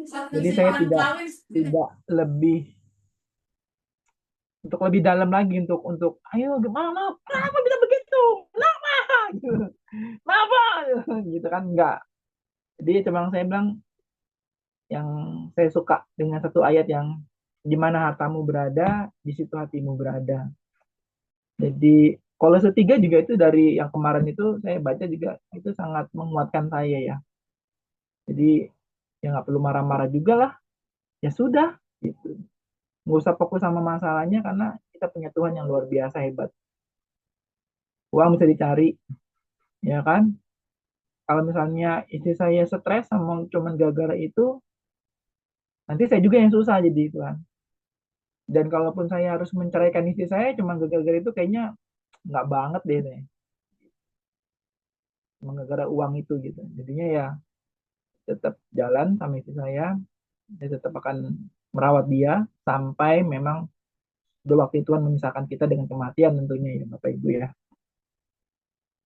Jadi saya tidak lebih untuk lebih dalam lagi untuk ayo gimana kenapa bisa begitu kenapa gitu kenapa gitu kan enggak. Jadi cuma saya bilang yang saya suka dengan satu ayat yang di mana hartamu berada di situ hatimu berada. Jadi Kolose 3 juga itu dari yang kemarin itu saya baca juga itu sangat menguatkan saya ya. Jadi ya nggak perlu marah-marah juga lah, ya sudah gitu. Nggak usah fokus sama masalahnya karena kita punya Tuhan yang luar biasa hebat. Uang bisa dicari, ya kan? Kalau misalnya istri saya stres sama cuman gara-gara itu, nanti saya juga yang susah jadi itu kan. Dan kalaupun saya harus menceraikan istri saya cuma gara-gara itu kayaknya nggak banget deh nih. Cuma gara-gara uang itu gitu. Jadinya ya tetap jalan sama istri saya tetap akan merawat dia sampai memang udah waktu Tuhan memisahkan kita dengan kematian tentunya ya Bapak Ibu ya.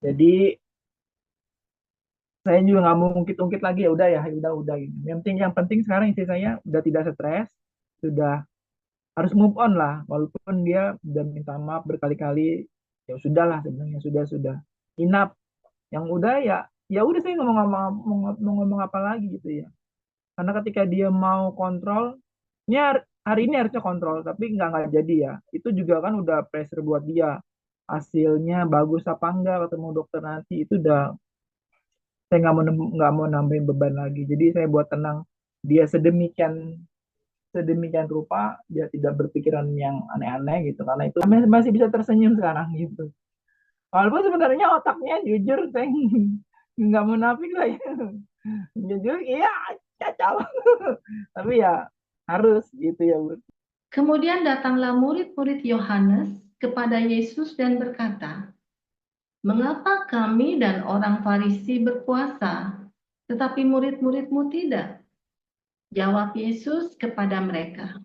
Jadi saya juga nggak mau ungkit-ungkit lagi ya udah udah gitu. Yang penting sekarang istri saya udah tidak stres, sudah harus move on lah walaupun dia udah minta maaf berkali-kali ya sudah lah sebenarnya sudah enough yang udah ya udah saya ngomong apa lagi gitu ya karena ketika dia mau kontrol ini hari ini harusnya kontrol tapi nggak jadi ya itu juga kan udah pressure buat dia hasilnya bagus apa enggak ketemu dokter nanti itu udah saya nggak mau nambahin beban lagi jadi saya buat tenang dia sedemikian sedemikian rupa dia tidak berpikiran yang aneh-aneh gitu karena itu masih bisa tersenyum sekarang gitu walaupun sebenarnya otaknya jujur saya nggak munafik lah ya jujur iya kacau tapi ya harus gitu ya Bu. Kemudian datanglah murid-murid Yohanes kepada Yesus dan berkata, "Mengapa kami dan orang Farisi berpuasa, tetapi murid-muridmu tidak?" Jawab Yesus kepada mereka,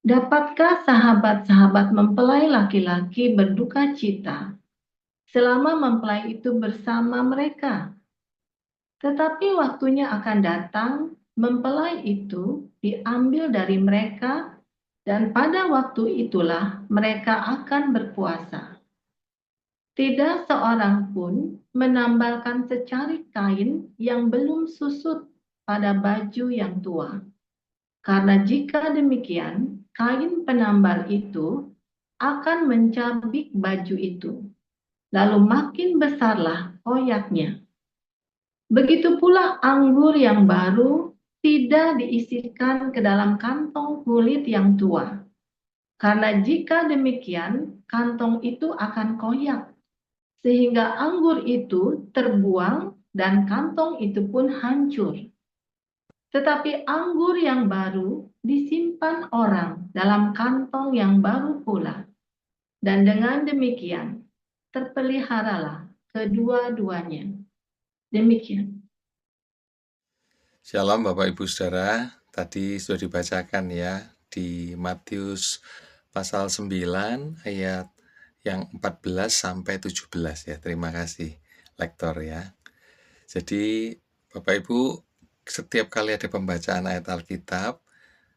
"Dapatkah sahabat-sahabat mempelai laki-laki berduka cita selama mempelai itu bersama mereka? Tetapi waktunya akan datang, mempelai itu diambil dari mereka, dan pada waktu itulah mereka akan berpuasa. Tidak seorang pun menambalkan secarik kain yang belum susut pada baju yang tua. Karena jika demikian, kain penambal itu akan mencabik baju itu, lalu makin besarlah koyaknya. Begitu pula anggur yang baru tidak diisikan ke dalam kantong kulit yang tua. Karena jika demikian, kantong itu akan koyak, sehingga anggur itu terbuang dan kantong itu pun hancur. Tetapi anggur yang baru disimpan orang dalam kantong yang baru pula. Dan dengan demikian, terpeliharalah kedua-duanya. Demikian. Shalom Bapak Ibu Saudara, tadi sudah dibacakan ya di Matius pasal 9 ayat yang 14 sampai 17 ya. Terima kasih lektor ya. Jadi Bapak Ibu, setiap kali ada pembacaan ayat Alkitab,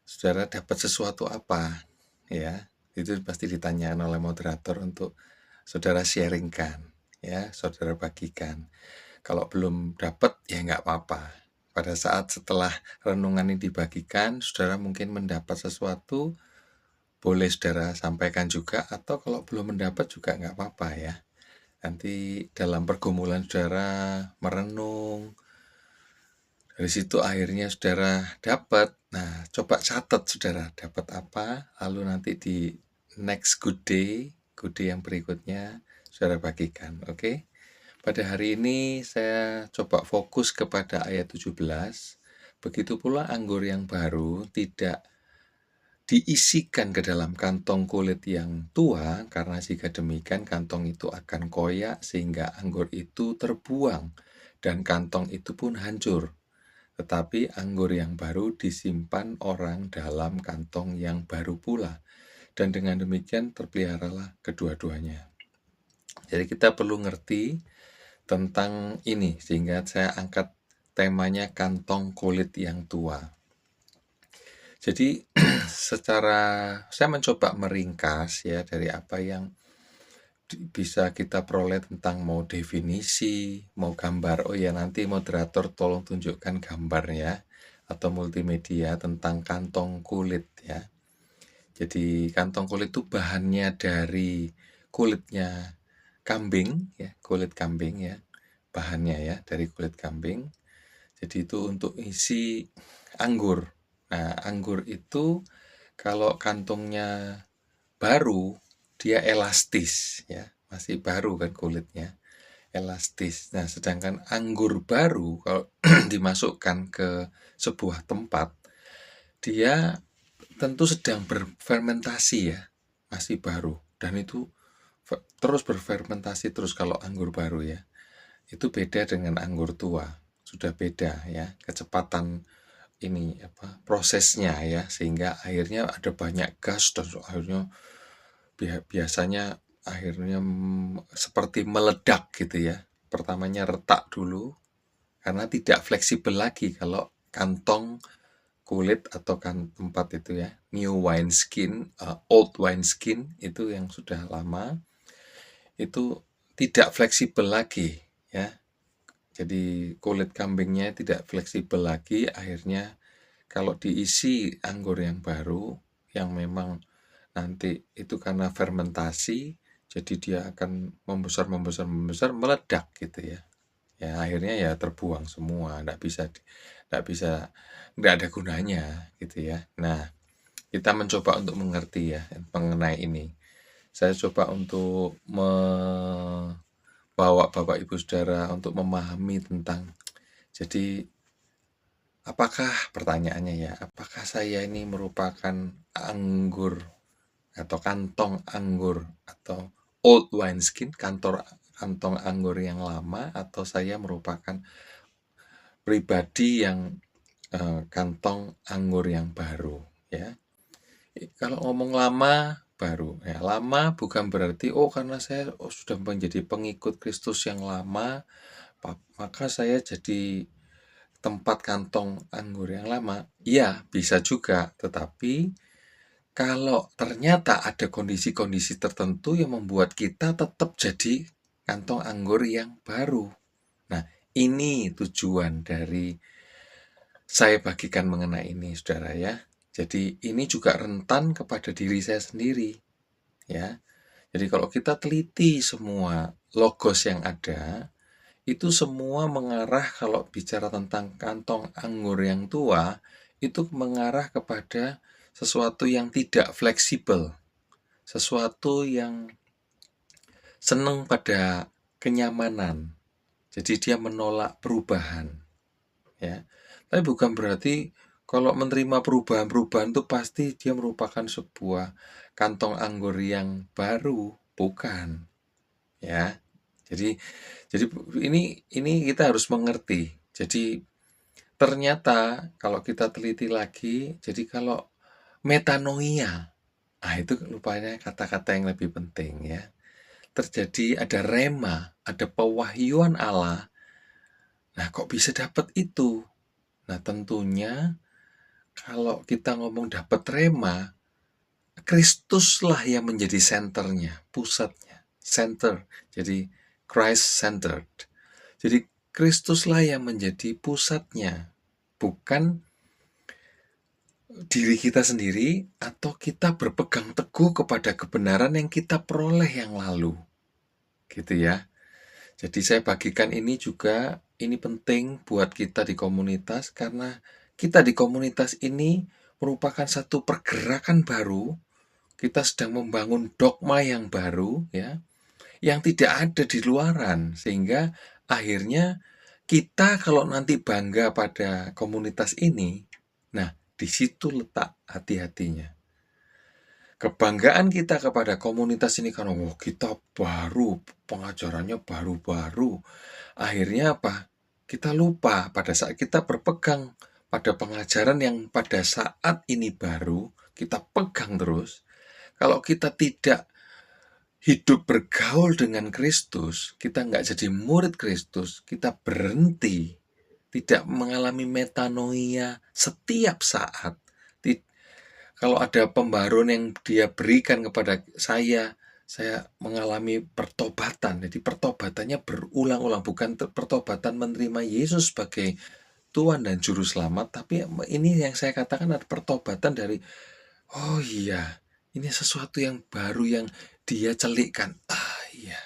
Saudara dapat sesuatu apa ya? Itu pasti ditanyakan oleh moderator untuk Saudara sharingkan ya, Saudara bagikan. Kalau belum dapat ya nggak apa-apa. Pada saat setelah renungan ini dibagikan, saudara mungkin mendapat sesuatu, boleh saudara sampaikan juga, atau kalau belum mendapat juga nggak apa-apa ya. Nanti dalam pergumulan saudara merenung, dari situ akhirnya saudara dapat. Nah, coba catat saudara dapat apa, lalu nanti di next good day yang berikutnya saudara bagikan, oke? Pada hari ini saya coba fokus kepada ayat 17. Begitu pula anggur yang baru tidak diisikan ke dalam kantong kulit yang tua, karena jika demikian kantong itu akan koyak sehingga anggur itu terbuang dan kantong itu pun hancur. Tetapi anggur yang baru disimpan orang dalam kantong yang baru pula. Dan dengan demikian terpeliharalah kedua-duanya. Jadi kita perlu ngerti tentang ini, sehingga saya angkat temanya kantong kulit yang tua. Jadi secara saya mencoba meringkas ya dari apa yang bisa kita peroleh tentang mau definisi, mau gambar. Oh ya, nanti moderator tolong tunjukkan gambarnya atau multimedia tentang kantong kulit ya. Jadi kantong kulit itu bahannya dari kulitnya kambing ya, kulit kambing ya. Bahannya ya dari kulit kambing. Jadi itu untuk isi anggur. Nah, anggur itu kalau kantongnya baru, dia elastis ya, masih baru kan kulitnya, elastis. Nah, sedangkan anggur baru kalau dimasukkan ke sebuah tempat, dia tentu sedang berfermentasi ya, masih baru. Dan itu terus berfermentasi terus kalau anggur baru ya. Itu beda dengan anggur tua, sudah beda ya, kecepatan ini prosesnya ya, sehingga akhirnya ada banyak gas dan akhirnya biasanya akhirnya seperti meledak gitu ya. Pertamanya retak dulu karena tidak fleksibel lagi kalau kantong kulit atau tempat itu ya, new wine skin, old wine skin itu yang sudah lama itu tidak fleksibel lagi ya. Jadi kulit kambingnya tidak fleksibel lagi, akhirnya kalau diisi anggur yang baru yang memang nanti itu karena fermentasi, jadi dia akan membesar, meledak gitu ya. Ya akhirnya ya terbuang semua, nggak ada gunanya gitu ya. Nah, kita mencoba untuk mengerti ya mengenai ini. Saya coba untuk membawa Bapak Ibu Saudara untuk memahami tentang, jadi apakah pertanyaannya ya, apakah saya ini merupakan anggur atau kantong anggur atau old wineskin, kantong anggur yang lama, atau saya merupakan pribadi yang kantong anggur yang baru ya. Kalau ngomong lama baru ya, lama bukan berarti karena saya sudah menjadi pengikut Kristus yang lama maka saya jadi tempat kantong anggur yang lama. Ya bisa juga, tetapi kalau ternyata ada kondisi-kondisi tertentu yang membuat kita tetap jadi kantong anggur yang baru. Nah, ini tujuan dari saya bagikan mengenai ini, saudara ya. Jadi ini juga rentan kepada diri saya sendiri, ya. Jadi kalau kita teliti semua logos yang ada, itu semua mengarah, kalau bicara tentang kantong anggur yang tua, itu mengarah kepada sesuatu yang tidak fleksibel, sesuatu yang senang pada kenyamanan. Jadi dia menolak perubahan, ya. Tapi bukan berarti kalau menerima perubahan-perubahan itu pasti dia merupakan sebuah kantong anggur yang baru, bukan, ya. Jadi ini kita harus mengerti. Jadi ternyata kalau kita teliti lagi, jadi kalau metanoia, itu rupanya kata-kata yang lebih penting ya. Terjadi ada rema, ada pewahyuan Allah. Nah, kok bisa dapat itu? Nah, tentunya kalau kita ngomong dapat rema, Kristuslah yang menjadi senternya, pusatnya, center. Jadi Christ-centered. Jadi Kristuslah yang menjadi pusatnya, bukan diri kita sendiri atau kita berpegang teguh kepada kebenaran yang kita peroleh yang lalu. Gitu ya. Jadi saya bagikan ini juga, ini penting buat kita di komunitas, karena kita di komunitas ini merupakan satu pergerakan baru. Kita sedang membangun dogma yang baru ya, yang tidak ada di luaran, sehingga akhirnya kita kalau nanti bangga pada komunitas ini, nah di situ letak hati-hatinya. Kebanggaan kita kepada komunitas ini karena kita baru, pengajarannya baru-baru. Akhirnya apa? Kita lupa pada saat kita berpegang pada pengajaran yang pada saat ini baru, kita pegang terus. Kalau kita tidak hidup bergaul dengan Kristus, kita nggak jadi murid Kristus, kita berhenti, tidak mengalami metanoia setiap saat, kalau ada pembaruan yang dia berikan kepada saya mengalami pertobatan. Jadi pertobatannya berulang-ulang, bukan pertobatan menerima Yesus sebagai Tuhan dan Juru Selamat, tapi ini yang saya katakan ada pertobatan dari, oh iya, ini sesuatu yang baru yang dia celikkan. Iya,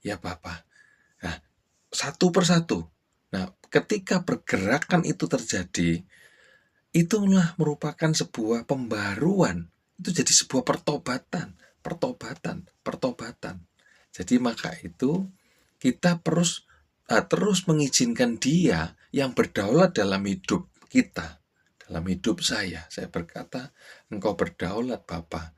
ya Bapak. Nah, satu persatu. Nah, ketika pergerakan itu terjadi, itulah merupakan sebuah pembaruan. Itu jadi sebuah pertobatan. Jadi maka itu kita terus mengizinkan Dia yang berdaulat dalam hidup kita, dalam hidup saya. Saya berkata, Engkau berdaulat Bapa,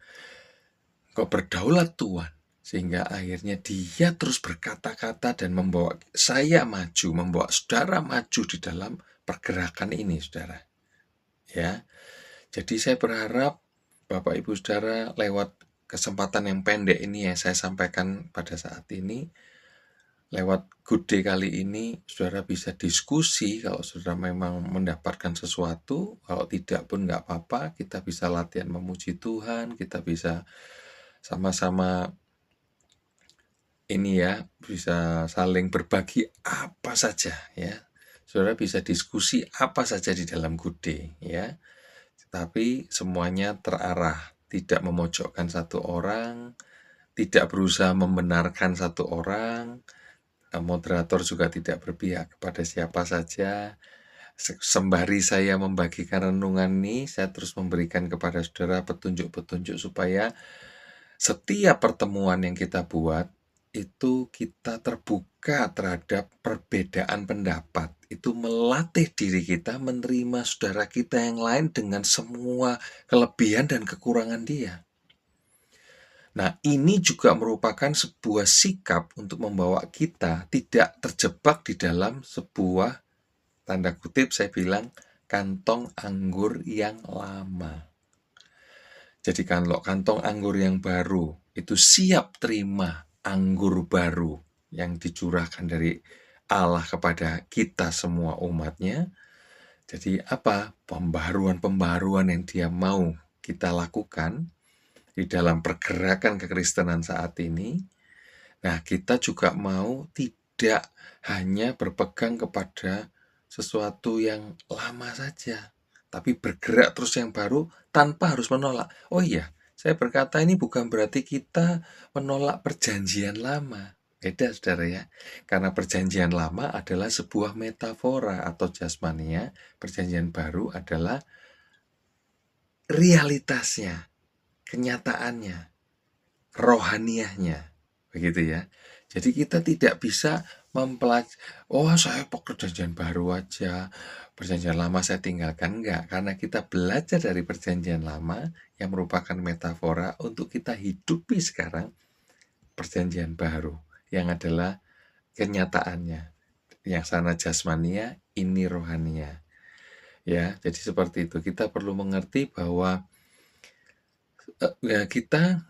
Engkau berdaulat Tuhan. Sehingga akhirnya Dia terus berkata-kata dan membawa saya maju, membawa saudara maju di dalam pergerakan ini, saudara. Ya, jadi saya berharap Bapak Ibu Saudara lewat kesempatan yang pendek ini yang saya sampaikan pada saat ini, lewat Good Day kali ini, saudara bisa diskusi kalau saudara memang mendapatkan sesuatu, kalau tidak pun nggak apa-apa, kita bisa latihan memuji Tuhan, kita bisa sama-sama ini ya, bisa saling berbagi apa saja ya. Saudara bisa diskusi apa saja di dalam Good Day ya. Tapi semuanya terarah, tidak memojokkan satu orang, tidak berusaha membenarkan satu orang, moderator juga tidak berpihak kepada siapa saja. Sembari saya membagikan renungan ini, saya terus memberikan kepada saudara petunjuk-petunjuk supaya setiap pertemuan yang kita buat, itu kita terbuka terhadap perbedaan pendapat. Itu melatih diri kita menerima saudara kita yang lain dengan semua kelebihan dan kekurangan dia. Nah, ini juga merupakan sebuah sikap untuk membawa kita tidak terjebak di dalam sebuah, tanda kutip saya bilang, kantong anggur yang lama. Jadi kalau kantong anggur yang baru itu siap terima anggur baru yang dicurahkan dari Allah kepada kita semua umatnya. Jadi apa? Pembaruan-pembaruan yang dia mau kita lakukan di dalam pergerakan kekristenan saat ini. Nah, kita juga mau tidak hanya berpegang kepada sesuatu yang lama saja, tapi bergerak terus yang baru tanpa harus menolak. Oh iya, saya berkata ini bukan berarti kita menolak perjanjian lama. Beda, saudara ya. Karena perjanjian lama adalah sebuah metafora atau jasmania, perjanjian baru adalah realitasnya, kenyataannya, rohaniahnya. Begitu ya. Jadi kita tidak bisa saya perjanjian baru aja, perjanjian lama saya tinggalkan. Enggak, karena kita belajar dari perjanjian lama yang merupakan metafora untuk kita hidupi sekarang perjanjian baru yang adalah kenyataannya. Yang sana jasmania, ini rohania. Ya, jadi seperti itu. Kita perlu mengerti bahwa kita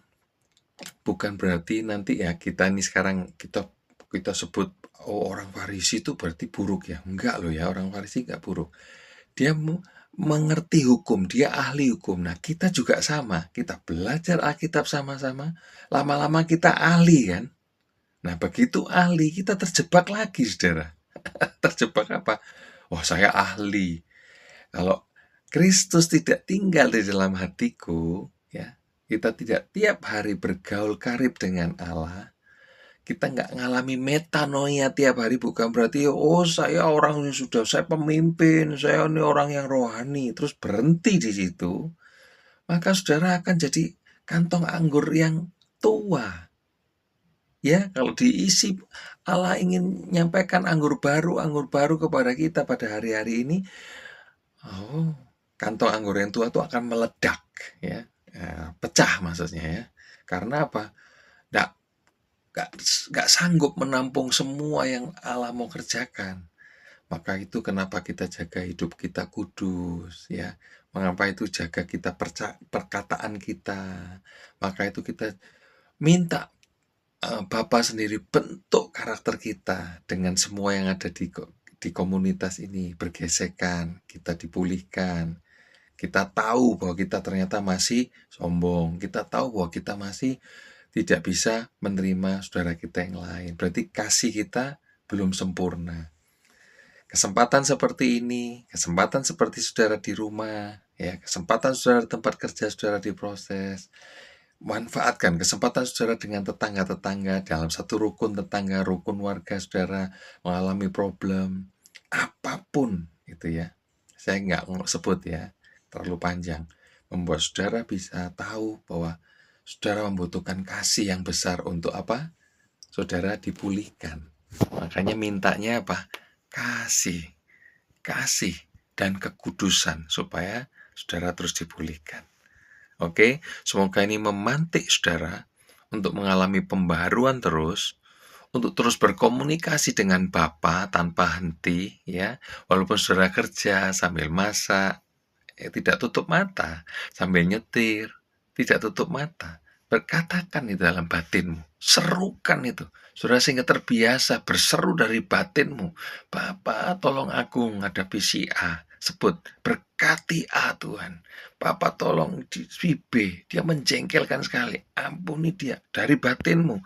bukan berarti nanti ya kita ini sekarang kita sebut orang Farisi itu berarti buruk ya. Enggak loh ya, orang Farisi enggak buruk. Dia mengerti hukum, dia ahli hukum. Nah, kita juga sama. Kita belajar Alkitab sama-sama. Lama-lama kita ahli kan. Nah, begitu ahli, kita terjebak lagi, saudara. Terjebak apa? Saya ahli. Kalau Kristus tidak tinggal di dalam hatiku, ya, kita tidak tiap hari bergaul karib dengan Allah, kita nggak ngalami metanoia tiap hari, bukan berarti saya orang yang saya pemimpin, saya ini orang yang rohani, terus berhenti di situ, maka saudara akan jadi kantong anggur yang tua. Ya, kalau diisi Allah ingin menyampaikan anggur baru kepada kita pada hari-hari ini, kantong anggur yang tua itu akan meledak, ya, pecah maksudnya ya. Karena apa? Nggak sanggup menampung semua yang Allah mau kerjakan. Maka itu kenapa kita jaga hidup kita kudus, ya. Mengapa itu jaga kita perkataan kita. Maka itu kita minta Bapa sendiri bentuk karakter kita dengan semua yang ada di komunitas ini, bergesekan, kita dipulihkan. Kita tahu bahwa kita ternyata masih sombong. Kita tahu bahwa kita masih tidak bisa menerima saudara kita yang lain. Berarti kasih kita belum sempurna. Kesempatan seperti ini, kesempatan seperti saudara di rumah, ya, kesempatan saudara di tempat kerja, saudara di proses. Manfaatkan kesempatan saudara dengan tetangga-tetangga dalam satu rukun tetangga, rukun warga saudara mengalami problem apapun itu ya. Saya nggak sebut ya, terlalu panjang. Membuat saudara bisa tahu bahwa saudara membutuhkan kasih yang besar untuk apa? Saudara dipulihkan. Makanya mintanya apa? Kasih, kasih dan kekudusan supaya saudara terus dipulihkan. Oke, semoga ini memantik saudara untuk mengalami pembaharuan terus, untuk terus berkomunikasi dengan Bapa tanpa henti, ya. Walaupun saudara kerja sambil masak, tidak tutup mata, sambil nyetir, tidak tutup mata. Berkatakan di dalam batinmu, serukan itu. Saudara sehingga terbiasa berseru dari batinmu. Bapa, tolong aku menghadapi si A. Sebut, berkati A Tuhan. Papa tolong si B, dia menjengkelkan sekali. Ampuni dia dari batinmu.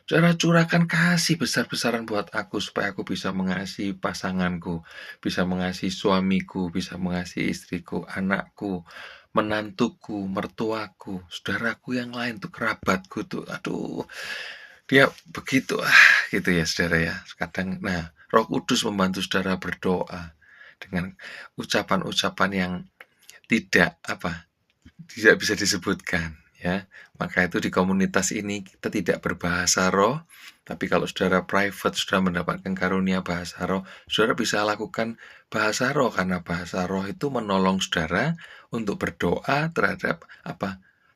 Saudara curahkan kasih besar-besaran buat aku supaya aku bisa mengasihi pasanganku, bisa mengasihi suamiku, bisa mengasihi istriku, anakku, menantuku, mertuaku, saudaraku yang lain tuh, kerabatku tuh. Aduh, dia begitu gitu ya saudara ya. Kadang Roh Kudus membantu saudara berdoa dengan ucapan-ucapan yang tidak bisa disebutkan ya. Maka itu di komunitas ini kita tidak berbahasa roh, tapi kalau saudara private, saudara mendapatkan karunia bahasa roh, saudara bisa lakukan bahasa roh, karena bahasa roh itu menolong saudara untuk berdoa terhadap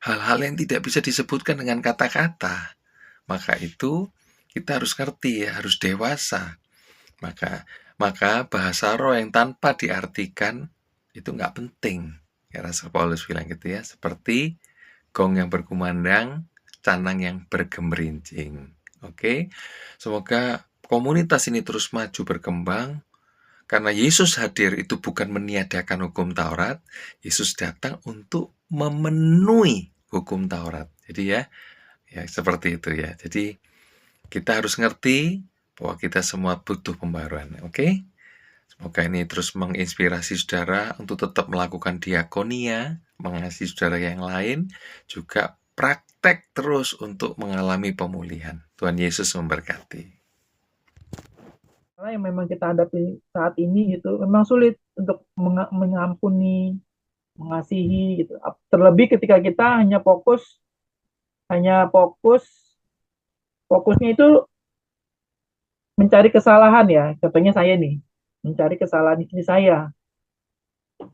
hal-hal yang tidak bisa disebutkan dengan kata-kata. Maka itu kita harus ngerti ya, harus dewasa. Maka bahasa roh yang tanpa diartikan itu nggak penting. Ya, Rasul Paulus bilang gitu ya, seperti gong yang berkumandang, canang yang bergemerincing. Oke, semoga komunitas ini terus maju berkembang, karena Yesus hadir itu bukan meniadakan hukum Taurat, Yesus datang untuk memenuhi hukum Taurat. Jadi ya seperti itu ya. Jadi kita harus ngerti bahwa kita semua butuh pembaruan. Oke? Semoga ini terus menginspirasi saudara untuk tetap melakukan diakonia, mengasihi saudara yang lain, juga praktek terus untuk mengalami pemulihan. Tuhan Yesus memberkati. Karena yang memang kita hadapi saat ini gitu, memang sulit untuk mengampuni, mengasihi gitu. Terlebih ketika kita fokusnya itu mencari kesalahan ya. Contohnya saya nih, mencari kesalahan istri saya.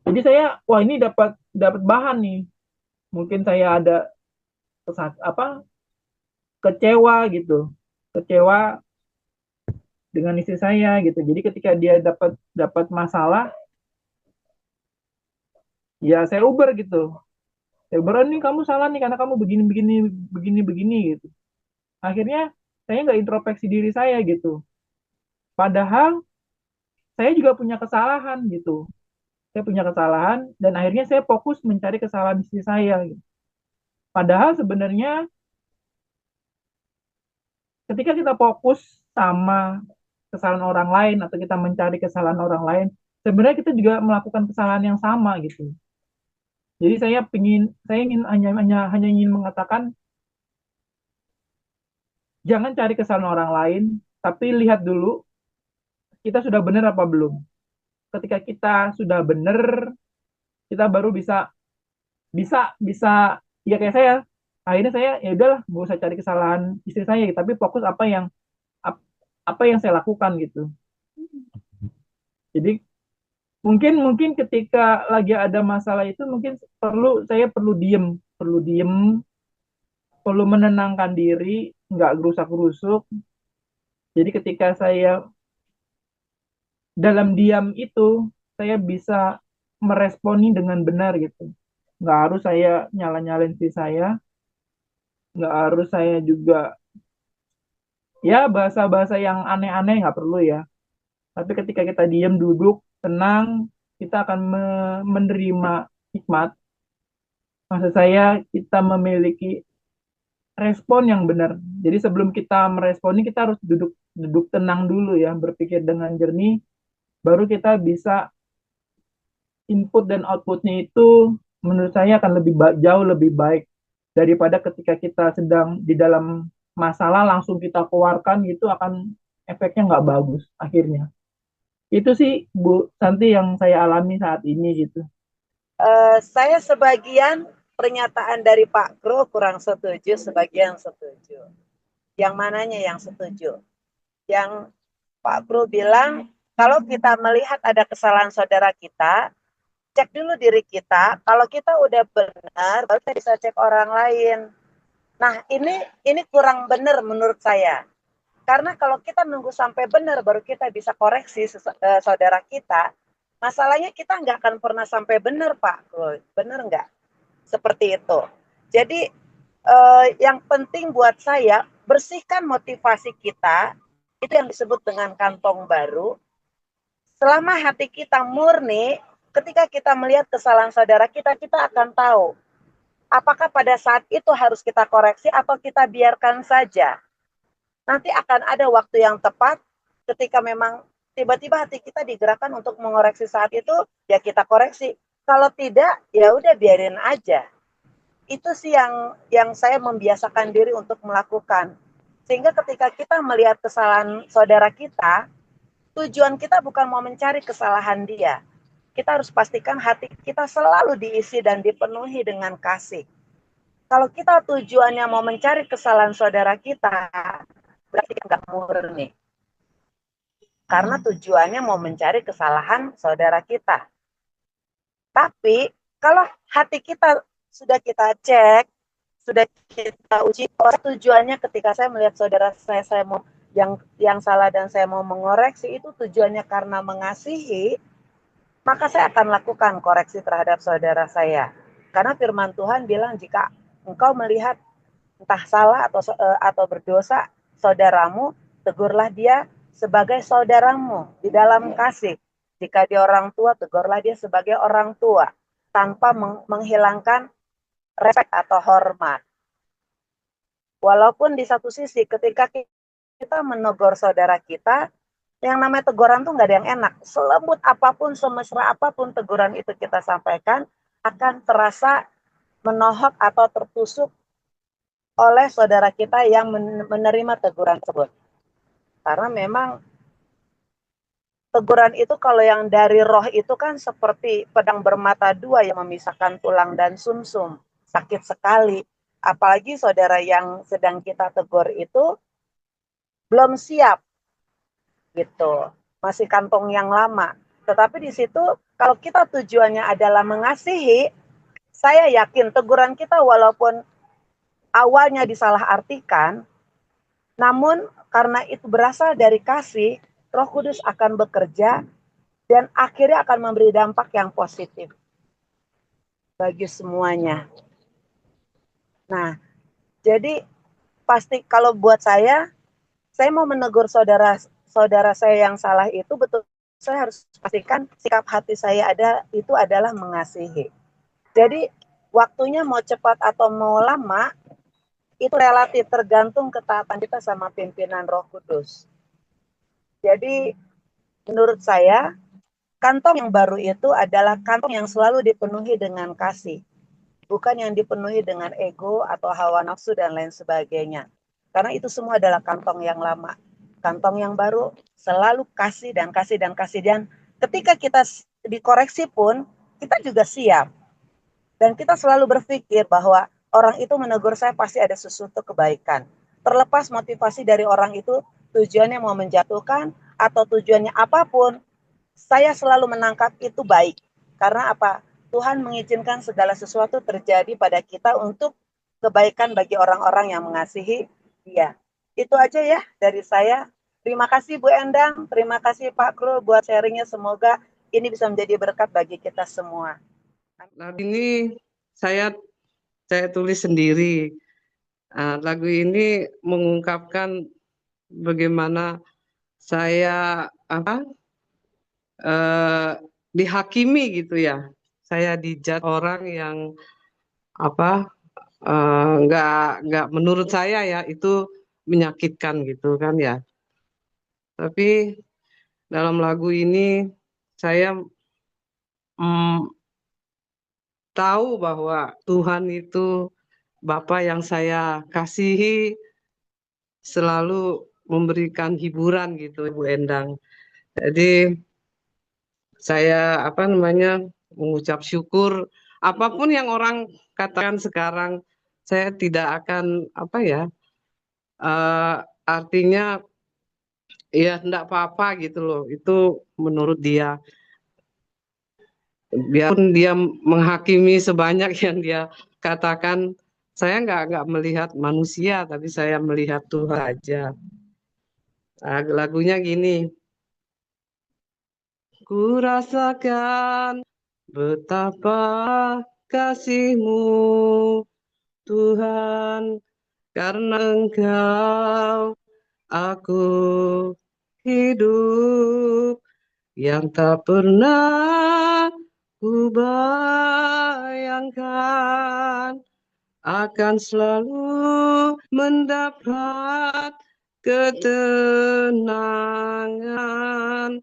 Jadi saya, wah ini dapat bahan nih. Mungkin saya ada kecewa gitu, kecewa dengan istri saya gitu. Jadi ketika dia dapat masalah, ya saya uber gitu. Saya uber, nih kamu salah nih karena kamu begini begini begini begini gitu. Akhirnya saya nggak introspeksi diri saya gitu. Padahal saya juga punya kesalahan gitu. Saya punya kesalahan dan akhirnya saya fokus mencari kesalahan istri saya gitu. Padahal sebenarnya ketika kita fokus sama kesalahan orang lain atau kita mencari kesalahan orang lain, sebenarnya kita juga melakukan kesalahan yang sama gitu. Jadi saya ingin hanya ingin mengatakan jangan cari kesalahan orang lain, tapi lihat dulu kita sudah benar apa belum. Ketika kita sudah benar, kita baru bisa bisa bisa ya kayak saya. Akhirnya saya ya udahlah, nggak usah cari kesalahan istri saya, tapi fokus apa yang saya lakukan gitu. Jadi mungkin mungkin ketika lagi ada masalah itu mungkin saya perlu diem, perlu menenangkan diri, nggak gerusak-gerusuk. Jadi ketika saya dalam diam itu, saya bisa meresponi dengan benar gitu. Nggak harus saya nyala-nyalain diri saya, nggak harus saya juga ya bahasa-bahasa yang aneh-aneh nggak perlu ya. Tapi ketika kita diam, duduk, tenang, kita akan menerima hikmat, maksud saya kita memiliki respon yang benar. Jadi sebelum kita meresponi, kita harus duduk duduk tenang dulu ya, berpikir dengan jernih, baru kita bisa input dan outputnya itu menurut saya akan jauh lebih baik daripada ketika kita sedang di dalam masalah langsung kita keluarkan gitu akan efeknya nggak bagus akhirnya. Itu sih Bu Santi yang saya alami saat ini gitu. Saya sebagian pernyataan dari Pak Kro kurang setuju, sebagian setuju. Yang mananya yang setuju? Yang Pak Kro bilang, kalau kita melihat ada kesalahan saudara kita, cek dulu diri kita. Kalau kita udah benar, baru kita bisa cek orang lain. Nah, ini kurang benar menurut saya. Karena kalau kita nunggu sampai benar, baru kita bisa koreksi saudara kita, masalahnya kita nggak akan pernah sampai benar, Pak. Benar nggak? Seperti itu. Jadi yang penting buat saya, bersihkan motivasi kita, itu yang disebut dengan kantong baru. Selama hati kita murni, ketika kita melihat kesalahan saudara kita, kita akan tahu apakah pada saat itu harus kita koreksi atau kita biarkan saja. Nanti akan ada waktu yang tepat ketika memang tiba-tiba hati kita digerakkan untuk mengoreksi saat itu, ya kita koreksi. Kalau tidak, ya udah biarin aja. Itu sih yang saya membiasakan diri untuk melakukan. Sehingga ketika kita melihat kesalahan saudara kita, tujuan kita bukan mau mencari kesalahan dia. Kita harus pastikan hati kita selalu diisi dan dipenuhi dengan kasih. Kalau kita tujuannya mau mencari kesalahan saudara kita, berarti nggak murni. Karena tujuannya mau mencari kesalahan saudara kita. Tapi kalau hati kita sudah kita cek, sudah kita uji, tujuannya ketika saya melihat saudara saya mau yang salah dan saya mau mengoreksi, itu tujuannya karena mengasihi, maka saya akan lakukan koreksi terhadap saudara saya. Karena firman Tuhan bilang, jika engkau melihat entah salah atau berdosa saudaramu, tegurlah dia sebagai saudaramu di dalam kasih. Jika dia orang tua, tegurlah dia sebagai orang tua tanpa menghilangkan respek atau hormat. Walaupun di satu sisi ketika kita menegur saudara kita, yang namanya teguran tuh nggak ada yang enak. Selembut apapun, semesra apapun teguran itu kita sampaikan, akan terasa menohok atau tertusuk oleh saudara kita yang menerima teguran tersebut. Karena memang teguran itu kalau yang dari roh itu kan seperti pedang bermata dua yang memisahkan tulang dan sumsum. Sakit sekali. Apalagi saudara yang sedang kita tegur itu belum siap gitu. Masih kantong yang lama. Tetapi di situ kalau kita tujuannya adalah mengasihi, saya yakin teguran kita walaupun awalnya disalahartikan, namun karena itu berasal dari kasih, Roh Kudus akan bekerja dan akhirnya akan memberi dampak yang positif bagi semuanya. Nah, jadi pasti kalau buat saya mau menegur saudara saya yang salah itu betul, saya harus pastikan sikap hati saya itu adalah mengasihi. Jadi waktunya mau cepat atau mau lama, itu relatif tergantung ketaatan kita sama pimpinan Roh Kudus. Jadi menurut saya, kantong yang baru itu adalah kantong yang selalu dipenuhi dengan kasih. Bukan yang dipenuhi dengan ego atau hawa nafsu dan lain sebagainya. Karena itu semua adalah kantong yang lama. Kantong yang baru selalu kasih dan kasih dan kasih. Dan ketika kita dikoreksi pun, kita juga siap. Dan kita selalu berpikir bahwa orang itu menegur saya pasti ada sesuatu kebaikan. Terlepas motivasi dari orang itu, tujuannya mau menjatuhkan atau tujuannya apapun, saya selalu menangkap itu baik. Karena apa? Tuhan mengizinkan segala sesuatu terjadi pada kita untuk kebaikan bagi orang-orang yang mengasihi Dia. Itu aja ya dari saya. Terima kasih Bu Endang, terima kasih Pak Kro buat sharingnya. Semoga ini bisa menjadi berkat bagi kita semua. Lagu ini saya tulis sendiri. Lagu ini mengungkapkan bagaimana saya dihakimi gitu ya. saya dijudge orang yang apa nggak menurut saya ya itu menyakitkan gitu kan ya. Tapi dalam lagu ini saya tahu bahwa Tuhan itu Bapa yang saya kasihi selalu memberikan hiburan gitu Bu Endang. Jadi saya mengucap syukur apapun yang orang katakan sekarang, saya tidak akan artinya ya enggak apa-apa gitu loh. Itu menurut dia. Biarpun dia menghakimi sebanyak yang dia katakan, saya nggak melihat manusia, tapi saya melihat Tuhan aja. Lagunya gini. Ku rasakan betapa kasih-Mu Tuhan, karena Engkau aku hidup, yang tak pernah ku bayangkan akan selalu mendapat ketenangan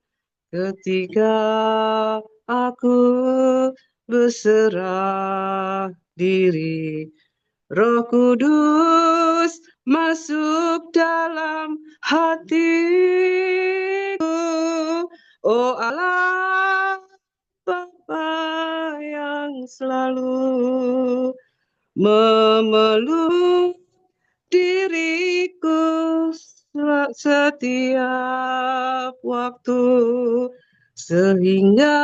ketika aku berserah diri. Roh Kudus masuk dalam hatiku. Oh Allah, Bapa yang selalu memeluk diriku setiap waktu, sehingga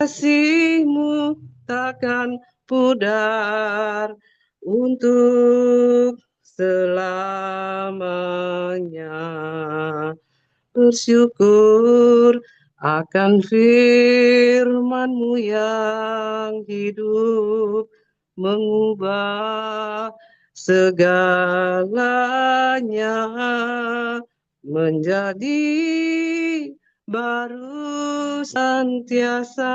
kasih-Mu takkan pudar untuk selamanya. Bersyukur akan firman-Mu yang hidup, mengubah segalanya menjadi baru senantiasa,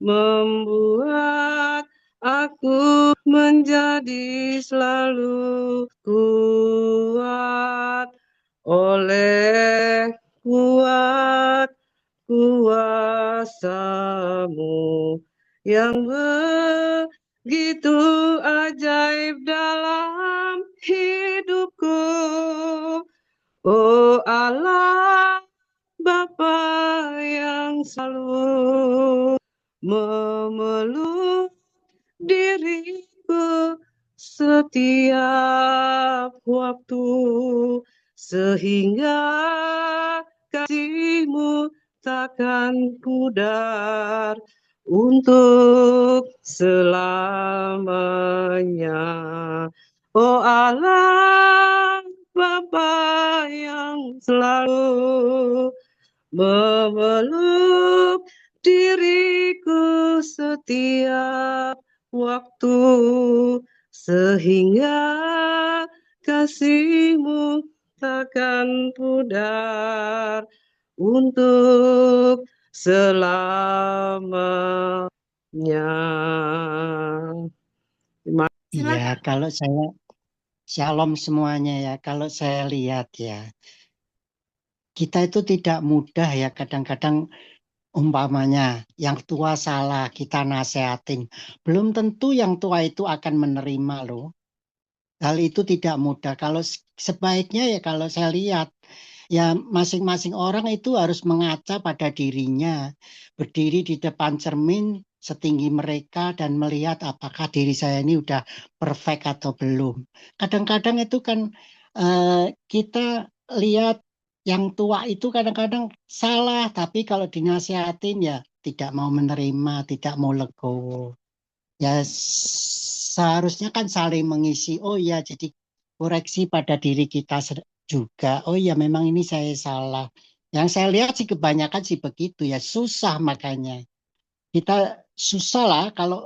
membuat aku menjadi selalu kuat oleh kuasa-Mu yang begitu ajaib dalam hidupku. Oh Allah, Bapa yang selalu memeluk diriku setiap waktu, sehingga kasih-Mu takkan pudar untuk selamanya. Oh Allah, Bapa yang selalu memeluk diriku setiap waktu, sehingga kasih-Mu takkan pudar untuk selamanya. Iya, kalau saya shalom semuanya ya. Kalau saya lihat ya, kita itu tidak mudah ya kadang-kadang umpamanya yang tua salah kita nasehatin. Belum tentu yang tua itu akan menerima loh. Hal itu tidak mudah. Kalau sebaiknya ya kalau saya lihat ya masing-masing orang itu harus mengaca pada dirinya. Berdiri di depan cermin setinggi mereka dan melihat apakah diri saya ini udah perfect atau belum. Kadang-kadang itu kan kita lihat yang tua itu kadang-kadang salah, tapi kalau dinasihatin ya tidak mau menerima, tidak mau legowo. Ya seharusnya kan saling mengisi. Oh ya, jadi koreksi pada diri kita juga. Oh ya, memang ini saya salah. Yang saya lihat sih kebanyakan sih begitu ya, susah makanya. Kita susah lah kalau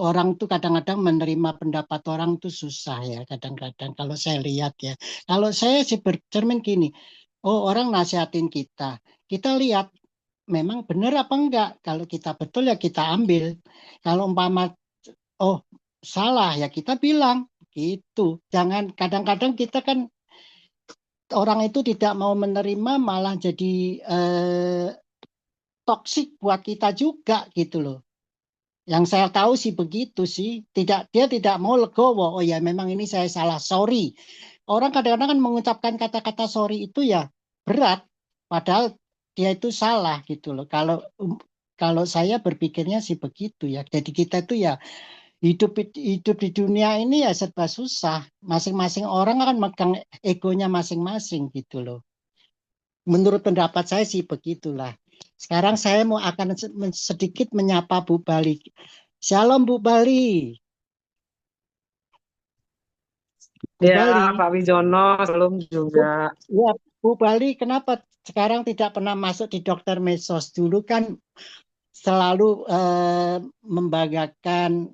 orang tuh kadang-kadang menerima pendapat orang tuh susah ya kadang-kadang kalau saya lihat ya. Kalau saya sih bercermin gini, oh orang nasihatin kita. Kita lihat memang benar apa enggak. Kalau kita betul ya kita ambil. Kalau umpama oh salah ya kita bilang gitu. Jangan kadang-kadang kita kan orang itu tidak mau menerima malah jadi toksik buat kita juga gitu loh. Yang saya tahu sih begitu sih. Dia tidak mau legowo. Oh ya memang ini saya salah, sorry. Orang kadang-kadang kan mengucapkan kata-kata sorry itu ya berat, padahal dia itu salah gitu loh. Kalau saya berpikirnya sih begitu ya. Jadi kita itu ya hidup di dunia ini ya serba susah. Masing-masing orang akan megang egonya masing-masing gitu loh. Menurut pendapat saya sih begitulah. Sekarang saya mau akan sedikit menyapa Bu Bali. Shalom Bu Bali. Bu Ya, Bali. Pak Wijono, belum juga. Ya, Bu Bali, kenapa sekarang tidak pernah masuk di dokter Mesos? Dulu kan selalu membanggakan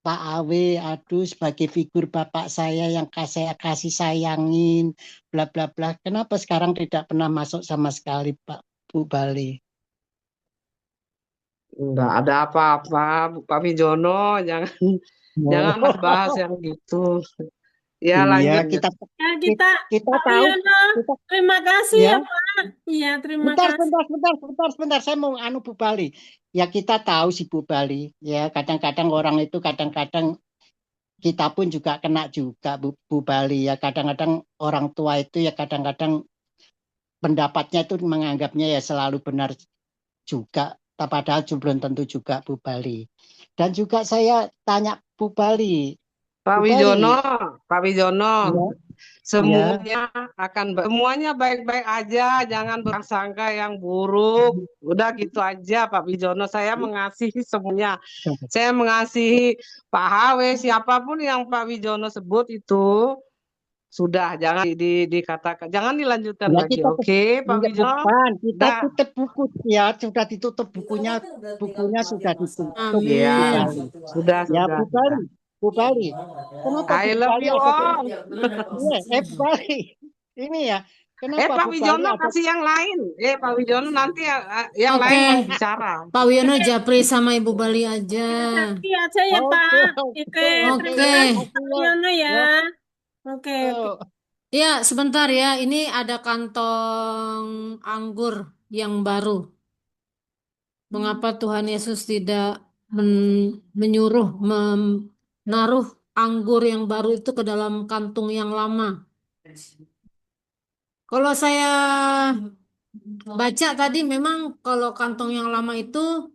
Pak Awe, aduh sebagai figur bapak saya yang saya kasih sayangin, bla bla bla. Kenapa sekarang tidak pernah masuk sama sekali, Pak Bu Bali? Enggak ada apa-apa, Pak Wijono, jangan jangan Oh, bahas yang gitu. Ya, iya, lanjut. kita Ya, kita kita Pak tahu, Wiono, kita terima kasih ya. ya Pak. Iya, terima Bentar, kasih. sebentar. Saya mau anu Bu Bali. Ya kita tahu sih Bu Bali. Ya kadang-kadang orang itu kadang-kadang kita pun juga kena juga Bu Bali. Ya kadang-kadang orang tua itu ya kadang-kadang pendapatnya itu menganggapnya ya selalu benar juga. Padahal belum tentu juga Bu Bali. Dan juga saya tanya Bu Bali. Pak Bu Bali, Wijono, Pak Wijono, ya, semuanya baik-baik aja, jangan bersangka yang buruk. Udah gitu aja, Pak Wijono. Saya mengasihi semuanya. Saya mengasihi Pak HW, siapapun yang Pak Wijono sebut itu sudah jangan dikatakan, jangan dilanjutkan ya lagi. kita Oke, Pak Wijono. bukan, kita Udah. tutup buku ya, sudah ditutup bukunya sudah ditutup Ya, Bu Amin. Bali. sudah, Ya sudah, Bu sudah. Bali, Bu Bali, kenapa I Bu love Bali you ada all. Bu Bali, ini ya, kenapa Pak Bu Bali Wijono ada kasih yang lain. Pak Wijono nanti yang Oke, lain yang bicara. Pak Wiono japri sama Ibu Bali aja. Nanti aja ya Oke, Pak. oke, Oke, oke, terima Oke. kasih makasih Pak ya. Wiono ya. Ya, Oke, oke. tuh. Ya, sebentar ya. Ini ada kantong anggur yang baru. Mengapa Tuhan Yesus tidak menyuruh menaruh anggur yang baru itu ke dalam kantung yang lama? Kalau saya baca tadi memang kalau kantong yang lama itu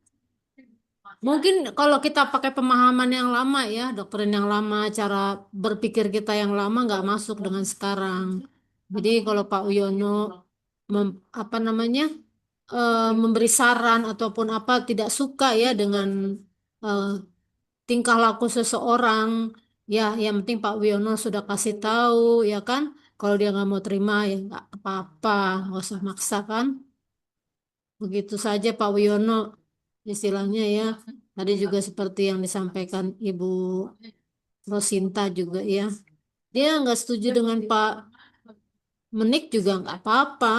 mungkin kalau kita pakai pemahaman yang lama ya, doktrin yang lama, cara berpikir kita yang lama nggak masuk dengan sekarang. Jadi kalau Pak Wiono apa namanya memberi saran ataupun apa tidak suka ya dengan eh, tingkah laku seseorang, ya yang penting Pak Wiono sudah kasih tahu ya kan. Kalau dia nggak mau terima ya nggak apa-apa, nggak usah maksa kan. Begitu saja Pak Wiono istilahnya ya. Tadi juga seperti yang disampaikan Ibu Rosinta juga ya. Dia nggak setuju dengan Pak Menik juga nggak apa-apa.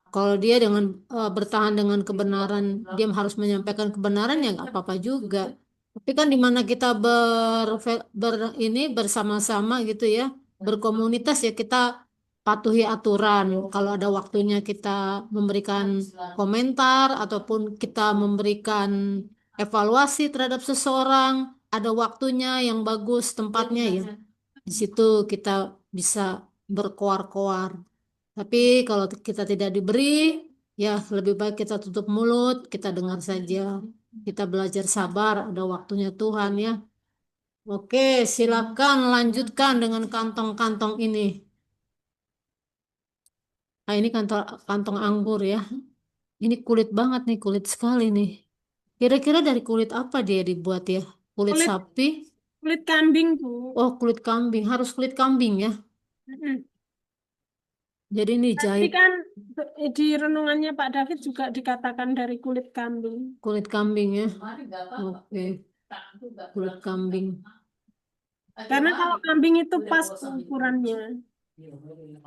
Kalau dia dengan bertahan dengan kebenaran, dia harus menyampaikan kebenaran ya nggak apa-apa juga. Tapi kan di mana kita ini bersama-sama gitu ya, berkomunitas ya kita patuhi aturan. Kalau ada waktunya kita memberikan komentar ataupun kita memberikan evaluasi terhadap seseorang, ada waktunya yang bagus tempatnya ya. Di situ kita bisa berkoar-koar. Tapi kalau kita tidak diberi, ya lebih baik kita tutup mulut, kita dengar saja. Kita belajar sabar, ada waktunya Tuhan ya. Oke, silakan lanjutkan dengan kantong-kantong ini. Nah, ini kantong kantong anggur ya. Ini kulit banget nih, kulit sekali nih. Kira-kira dari kulit apa dia dibuat ya? Kulit Kulit sapi? kulit kambing, Bu. Oh, kulit kambing. Harus kulit kambing ya. Mm-mm. Jadi ini Tadi jahit kan di renungannya Pak David juga dikatakan dari kulit kambing. kulit kambing ya. Oke, kulit kambing. Karena kalau kambing itu pas ukurannya.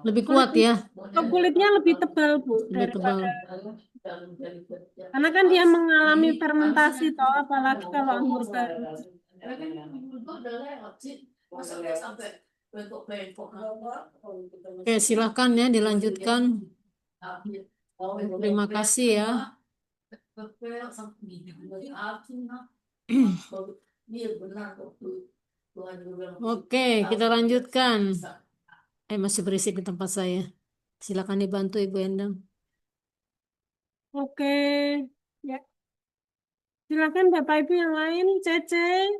Lebih kuat ya, Kulitnya lebih tebal, Bu, lebih tebal. daripada karena kan dia mengalami fermentasi toh, apalagi kalau anggur baru. Oke, silakan ya dilanjutkan. Terima kasih ya. Oke, kita lanjutkan. Masih berisik di tempat saya. Silakan dibantu Ibu Endang. Oke, ya. Silakan Bapak Ibu yang lain, Cece.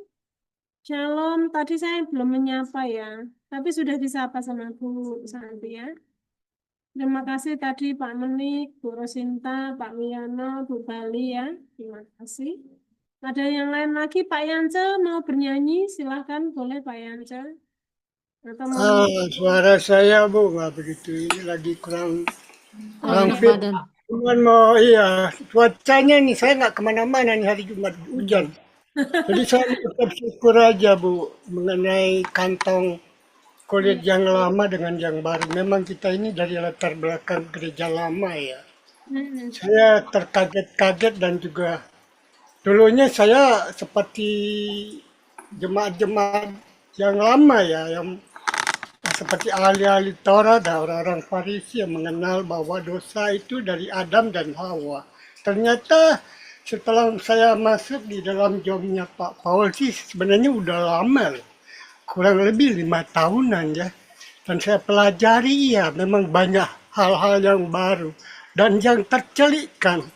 Shalom, tadi saya belum menyapa ya, tapi sudah disapa sama Bu Santi ya. Terima kasih tadi Pak Menik, Bu Rosinta, Pak Wiono, Bu Bali ya. Terima kasih. Ada yang lain lagi, Pak Yance mau bernyanyi, silahkan boleh Pak Yance. Atau mau Suara saya Bu nggak begitu, ini lagi kurang Enak fit. badan. Cuman mau iya cuacanya nih saya nggak kemana-mana nih hari Jumat hujan. Jadi saya tetap syukur aja Bu mengenai kantong kulit yang lama dengan yang baru. Memang kita ini dari latar belakang gereja lama ya. Saya terkaget-kaget dan juga dulunya saya seperti jemaat-jemaat yang lama ya, yang seperti ahli-ahli Taurat dan orang-orang Farisi yang mengenal bahwa dosa itu dari Adam dan Hawa. Ternyata setelah saya masuk di dalam jobnya Pak Paul sih sebenarnya udah lama loh. Kurang lebih 5 tahunan ya. Dan saya pelajari ya memang banyak hal-hal yang baru. Dan yang tercelikkan,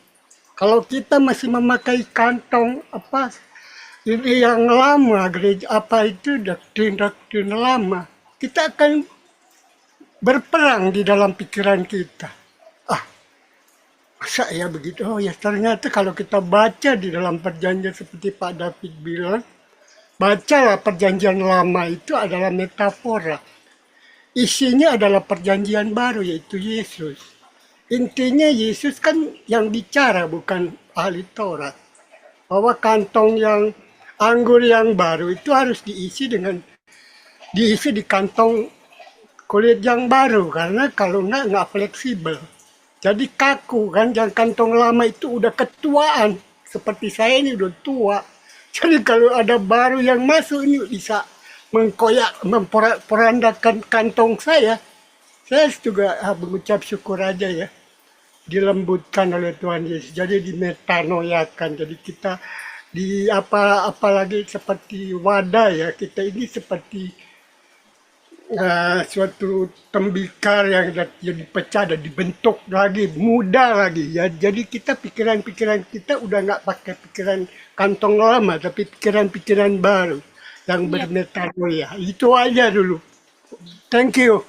kalau kita masih memakai kantong ini yang lama, gereja apa itu doktrin-doktrin lama, kita akan berperang di dalam pikiran kita. Masa ya begitu? Oh ya ternyata kalau kita baca di dalam perjanjian seperti Pak David bilang, bacalah perjanjian lama itu adalah metafora. Isinya adalah perjanjian baru yaitu Yesus. Intinya Yesus kan yang bicara bukan ahli Taurat. Bahwa kantong yang anggur yang baru itu harus diisi di kantong kulit yang baru karena kalau nggak fleksibel. Jadi kaku kan, yang kantong lama itu udah ketuaan. Seperti saya ini udah tua. Jadi kalau ada baru yang masuk ini bisa memporandakan kantong saya. Saya juga mengucap syukur aja ya. Dilembutkan oleh Tuhan Yesus. Jadi dimetanoiakan. Jadi kita apalagi seperti wadah ya. Kita ini seperti suatu tembikar yang jadi pecah dan dibentuk lagi, muda lagi ya. Jadi kita pikiran-pikiran kita udah nggak pakai pikiran kantong lama, tapi pikiran-pikiran baru yang bermetanoia. Itu aja dulu. Thank you.